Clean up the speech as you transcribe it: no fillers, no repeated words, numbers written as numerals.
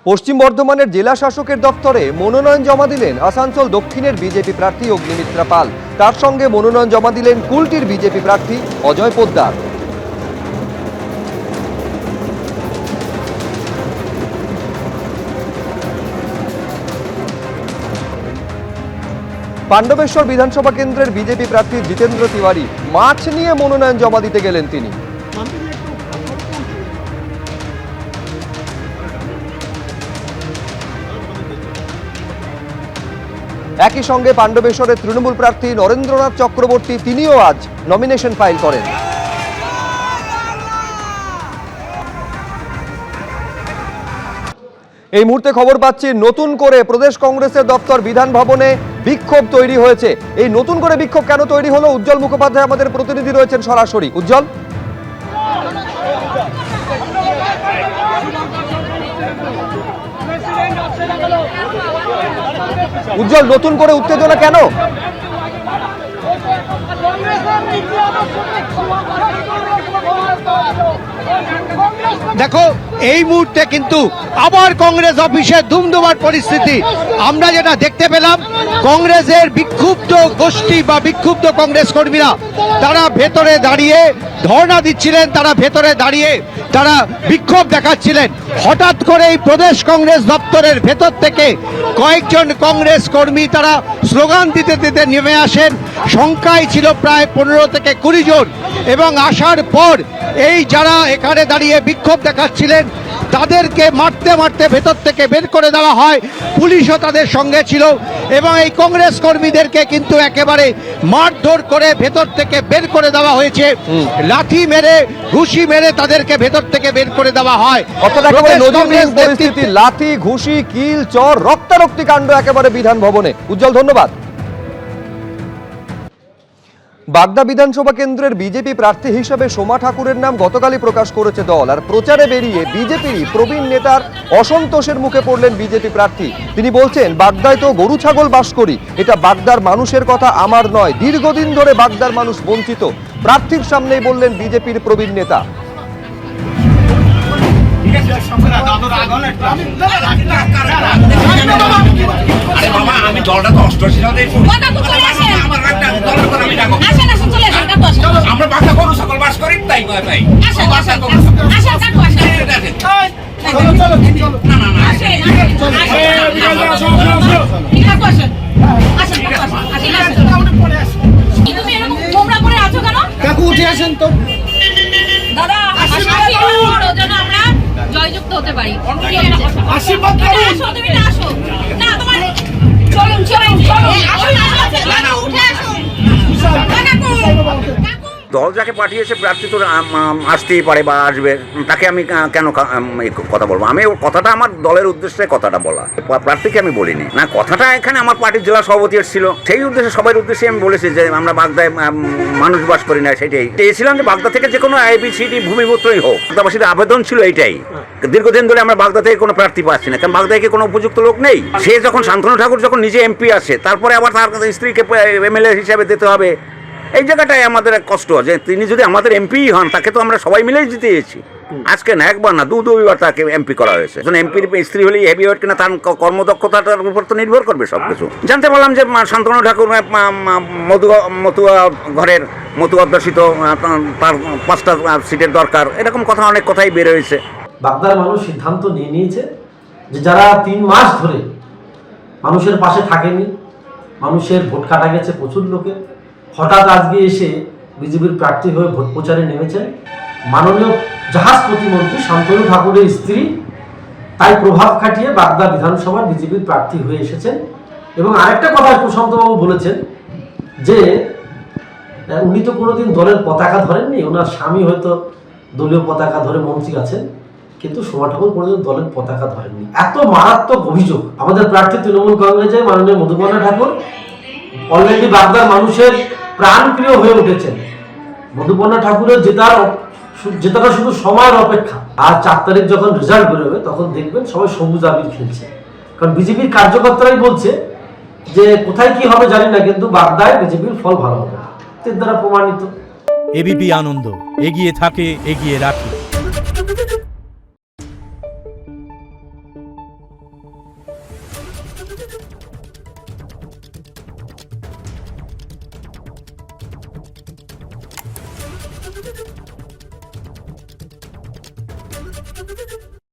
পশ্চিম বর্ধমানের জেলা শাসকের দপ্তরে মনোনয়ন জমা দিলেন আসানসোল দক্ষিণের বিজেপি প্রার্থী অগ্নিমিত্রা পাল। তার সঙ্গে মনোনয়ন জমা দিলেন কুলটির বিজেপি প্রার্থী অজয় পোদ্দার। পাণ্ডবেশ্বর বিধানসভা কেন্দ্রের বিজেপি প্রার্থী জিতেন্দ্র তিওয়ারি মাছ নিয়ে মনোনয়ন জমা দিতে গেলেন তিনি। একই সঙ্গে পাণ্ডবেশ্বরের তৃণমূল প্রার্থী নরেন্দ্রনাথ চক্রবর্তী তিনিও আজ নমিনেশন ফাইল করেন। এই মুহূর্তে খবর পাচ্ছি নতুন করে প্রদেশ কংগ্রেসের দপ্তর বিধান ভবনে বিক্ষোভ তৈরি হয়েছে। এই নতুন করে বিক্ষোভ কেন তৈরি হলো, উজ্জ্বল মুখোপাধ্যায় আমাদের প্রতিনিধি রয়েছেন সরাসরি। উজ্জ্বল, উজ্জ্বল নতুন করে উত্তেজনা কেন? দেখো, এই মুহূর্তে কিন্তু আবার কংগ্রেস অফিসে দুমদুমার পরিস্থিতি আমরা যেটা দেখতে পেলাম। কংগ্রেসের বিক্ষুব্ধ গোষ্ঠী বা বিক্ষুব্ধ কংগ্রেস কর্মীরা তারা ভেতরে দাঁড়িয়ে ধর্ণা দিচ্ছিলেন, তারা ভেতরে দাঁড়িয়ে তারা বিক্ষোভ দেখাচ্ছিলেন। হঠাৎ করে এই প্রদেশ কংগ্রেস দপ্তরের ভেতর থেকে কয়েকজন কংগ্রেস কর্মী তারা স্লোগান দিতে দিতে নেমে আসেন। সংখ্যায় ছিল প্রায় 15 থেকে 20 জন, এবং আসার পর এই যারা এখানে দাঁড়িয়ে বিক্ষোভ দেখাচ্ছিলেন তাদেরকে মারতে মারতে ভেতর থেকে বের করে দেওয়া হয়। পুলিশও তাদের সঙ্গে ছিল এবং এই কংগ্রেস কর্মীদেরকে কিন্তু একেবারে মারধর করে ভেতর থেকে বের করে দেওয়া হয়েছে। লাঠি মেরে ঘুষি মেরে তাদেরকে ভেতর থেকে বের করে দেওয়া হয়। পরিস্থিতি, লাঠি ঘুষি কিল চর রক্তারক্তি কাণ্ড একেবারে বিধান ভবনে। উজ্জ্বল, ধন্যবাদ। বাগদা বিধানসভা কেন্দ্রের বিজেপি প্রার্থী হিসেবে সোমা ঠাকুরের নাম গতকালই প্রকাশ করেছে দল। আর প্রচারে বেরিয়ে বিজেপির প্রবীণ নেতার অসন্তোষের মুখে পড়লেন বিজেপি প্রার্থী। তিনি বলছেন, বাগদায় তো গরু ছাগল বাস করি, এটা বাগদার মানুষের কথা, আমার নয়। দীর্ঘদিন ধরে বাগদার মানুষ বঞ্চিত। প্রার্থীর সামনেই বললেন বিজেপির প্রবীণ নেতা। আমি দলটা তো অষ্টআশি আমরা বাসা করু সকল বাস করি, তাই তাই কাকু উঠে আসেন তো দাদা, আমরা জয়যুক্ত হতে পারি। আশীর্বাদ তুমি না আসো না, তোমার চলুন চলুন উঠে আসো। দল যাকে পাঠিয়েছে প্রার্থী তো আসতেই পারে বা আসবে, তাকে আমি কেন কথা বলবো? আমি কথাটা আমার দলের উদ্দেশ্যে কথাটা বলা, প্রার্থীকে আমি বলিনি না। কথাটা এখানে আমার পার্টির জেলা সভাপতি ছিল, সেই উদ্দেশ্যে সবার উদ্দেশ্যে আমি বলেছি যে আমরা বাগদায় মানুষ বাস করি না। সেটাই চেয়েছিলাম যে বাগদা থেকে যে কোনো ABCD ভূমিপুত্রই হোক, বাগদাবাসীর আবেদন ছিল এইটাই। দীর্ঘদিন ধরে আমরা বাগদা থেকে কোনো প্রার্থী পাচ্ছি না, কারণ বাগদায় কোনো উপযুক্ত লোক নেই। সে যখন শান্তনু ঠাকুর যখন নিজে MP আসে, তারপরে আবার তার স্ত্রীকে MLA হিসাবে দিতে হবে। এই জায়গাটাই আমাদের এক কষ্ট, যে তিনি যদি আমাদের MP হন, তাকে তো আমরা সবাই মিলেই জিতিয়েছি। আজকে না একবার না দুবার তাকে MP করা হয়েছে। MPর স্ত্রী হলেই হেভিওয়েট কিনা তার কর্মদক্ষতার উপর তো নির্ভর করবে সবকিছু। জানতে পারলাম যে শান্তনু ঠাকুর মতুয়া ঘরের মতু অধ্যুষিত, তার 5টা সিটের দরকার, এরকম কথা অনেক কথাই বের হয়েছে। বাগদার মানুষ সিদ্ধান্ত নিয়ে নিয়েছে যে যারা 3 মাস ধরে মানুষের পাশে থাকেনি, মানুষের ভোট কাটা গেছে প্রচুর লোকে, হঠাৎ আজকে এসে বিজেপির প্রার্থী হয়ে ভোট প্রচারে নেমেছেন মাননীয় জাহাজ প্রতিমন্ত্রী শান্তনু ঠাকুরের স্ত্রী। তাই প্রভাব খাটিয়ে বাগদা বিধানসভার বিজেপির প্রার্থী হয়ে এসেছেন। এবং আরেকটা কথা প্রশান্তবাবু বলেছেন যে উনি তো কোনোদিন দলের পতাকা ধরেননি, ওনার স্বামী হয়তো দলীয় পতাকা ধরে মন্ত্রী আছেন, কিন্তু সোমা ঠাকুর কোনোদিন দলের পতাকা ধরেননি। এত মারাত্মক অভিযোগ। আমাদের প্রার্থী তৃণমূল কংগ্রেসের মাননীয় মধুপর্ণা ঠাকুর অলরেডি বাগদার মানুষের প্রাণপ্রিয় হয়ে উঠেছেন। মধুপর্ণা ঠাকুরের জেতাটা শুধু সময়ের অপেক্ষা। আর 4 তারিখ যখন রেজাল্ট বেরোবে তখন দেখবেন সবাই সবুজ আবির খেলছে, কারণ বিজেপির কার্যকর্তারাই বলছে যে কোথায় কি হবে জানি না, কিন্তু বাগদায় বিজেপির ফল ভালো হবে, এর দ্বারা প্রমাণিত। ABP আনন্দ, এগিয়ে থাকে, এগিয়ে রাখে। রিপোর্ট।